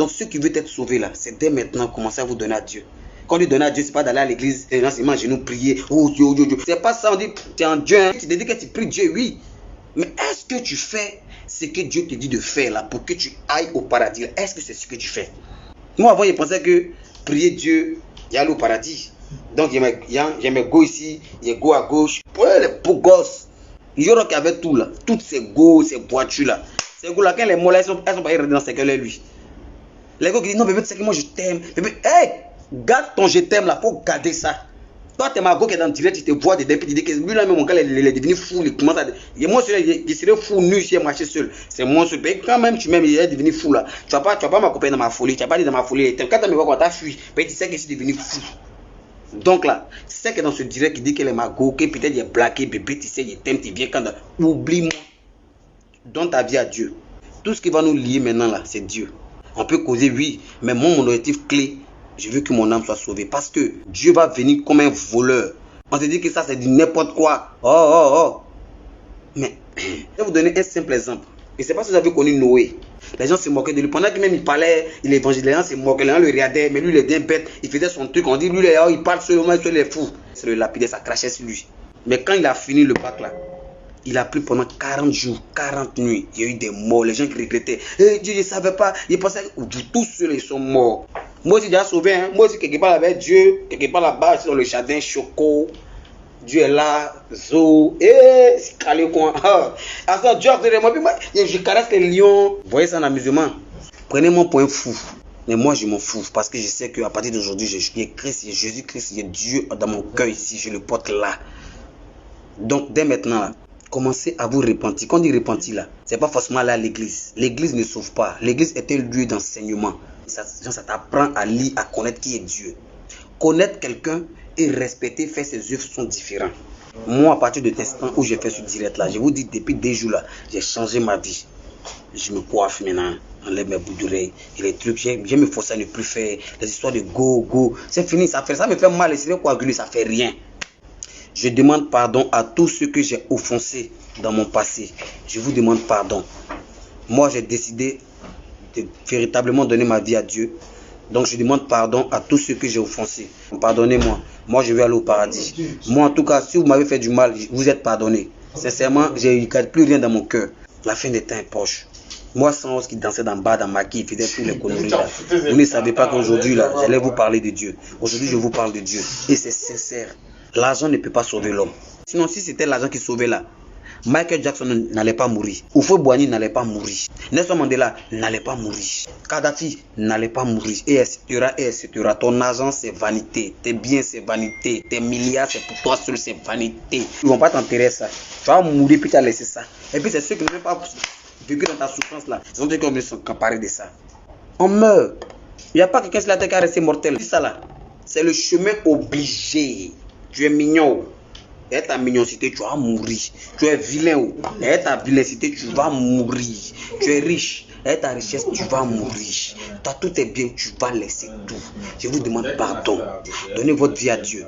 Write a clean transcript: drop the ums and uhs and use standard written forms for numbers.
Donc ceux qui veulent être sauvés là, c'est dès maintenant commencer à vous donner à Dieu. Quand on dit donner à Dieu, c'est pas d'aller à l'église, les gens s'imagent nous prier. Oh Dieu, oh Dieu, Dieu. C'est pas ça, on dit tu es en Dieu. Hein. Tu te dis que tu pries Dieu, oui. Mais est-ce que tu fais ce que Dieu te dit de faire là pour que tu ailles au paradis? Est-ce que c'est ce que tu fais? Moi avant, je pensais que prier Dieu, il y a aller au paradis. Donc il y a mes go ici, il y a go à gauche. Pour les beaux gosses, il y aura qu'avec tout là, toutes ces go, ces voitures là. Ces go là, quand les mots là, elles sont pas rentrer dans ce qu'elle est lui. Les gars qui disent non bébé, tu sais que moi je t'aime. Bébé, hey, garde ton je t'aime là, faut garder ça. Toi, t'es ma go qui est dans le direct, tu te vois dedans, puis tu dis que lui là, même mon gars, il est devenu fou, il commence à. Et moi, je serais fou nu si il marchait seul. C'est moi seul. Mais quand même, tu m'aimes, il est devenu fou là. Tu vas pas m'accompagner dans ma folie, tu vas pas dit dans ma folie. Quand tu me vois quand tu as fui, tu sais que je suis devenu fou. Donc là, tu sais que dans ce direct, il dit qu'elle est ma go, que peut-être il est blagué, bébé, tu sais, il t'aime, tu viens quand. Oublie-moi. Donne ta vie à Dieu. Tout ce qui va nous lier maintenant là, c'est Dieu. On peut causer, oui, mais mon objectif clé, je veux que mon âme soit sauvée. Parce que Dieu va venir comme un voleur. On se dit que ça, c'est du n'importe quoi. Oh. Mais, je vais vous donner un simple exemple. Je ne sais pas si vous avez connu Noé. Les gens se moquaient de lui. Pendant que même il parlait, il évangélisait, les gens se moquaient, les gens le regardaient. Mais lui, il est bien bête. Il faisait son truc. On dit, lui, il parle seulement, il est fou. C'est le lapidé, ça crachait sur lui. Mais quand il a fini le bac là, il a pris pendant 40 jours, 40 nuits. Il y a eu des morts, les gens qui regrettaient. Dieu, je ne savais pas. Il pensait que tous ceux ils sont morts. Moi aussi, j'ai déjà sauvé. Hein. Moi aussi, quelque part avec Dieu, quelque part là-bas, dans le jardin, Choco. Dieu est là, Zo. C'est calé quoi. Alors, Dieu a fait moi, je caresse les lions. Vous voyez ça en amusement. Prenez mon point fou. Mais moi, je m'en fous. Parce que je sais qu'à partir d'aujourd'hui, il y a Christ, il y a Jésus-Christ, il y a Dieu dans mon cœur ici. Je le porte là. Donc, dès maintenant, là, commencez à vous repentir. Quand on dit repentir là, c'est pas forcément aller à l'église. L'église ne sauve pas. L'église est un lieu d'enseignement. Ça t'apprend à lire, à connaître qui est Dieu. Connaître quelqu'un et respecter, faire ses œuvres sont différents. Moi, à partir de l'instant où j'ai fait ce direct là, je vous dis, depuis 2 jours là, j'ai changé ma vie. Je me coiffe maintenant, enlève mes bouts d'oreilles et les trucs. Je me force à ne plus faire les histoires de go. C'est fini, ça me fait mal. C'est coagulé, ça fait rien. Je demande pardon à tous ceux que j'ai offensés dans mon passé. Je vous demande pardon. Moi, j'ai décidé de véritablement donner ma vie à Dieu. Donc, je demande pardon à tous ceux que j'ai offensés. Pardonnez-moi. Moi, je vais aller au paradis. Moi, en tout cas, si vous m'avez fait du mal, vous êtes pardonné. Sincèrement, je ne garde plus rien dans mon cœur. La fin des temps est proche. Moi, sans qui dansait dans bas, dans ma qui faisait tous les conneries là. Vous ne savez pas qu'aujourd'hui, là, j'allais vous parler de Dieu. Aujourd'hui, je vous parle de Dieu. Et c'est sincère. L'argent ne peut pas sauver l'homme. Sinon, si c'était l'argent qui sauvait là, Michael Jackson n'allait pas mourir. Oufo Boigny n'allait pas mourir. Nelson Mandela n'allait pas mourir. Kadhafi n'allait pas mourir. Et etc. Ton argent, c'est vanité. Tes biens, c'est vanité. Tes milliards, c'est pour toi seul, c'est vanité. Ils ne vont pas t'enterrer ça. Tu vas mourir puis tu as laissé ça. Et puis c'est ceux qui ne veulent pas vécu dans ta souffrance là. Ils ont dit qu'on veut s'emparer de ça. On meurt. Il n'y a pas quelqu'un sur la terre qui a resté mortel. C'est ça là. C'est le chemin obligé. Tu es mignon. Et ta mignoncité, tu vas mourir. Tu es vilain. Et ta vilaicité, tu vas mourir. Tu es riche. Et ta richesse, tu vas mourir. Tu as tout tes biens, tu vas laisser tout. Je vous demande pardon. Donnez votre vie à Dieu.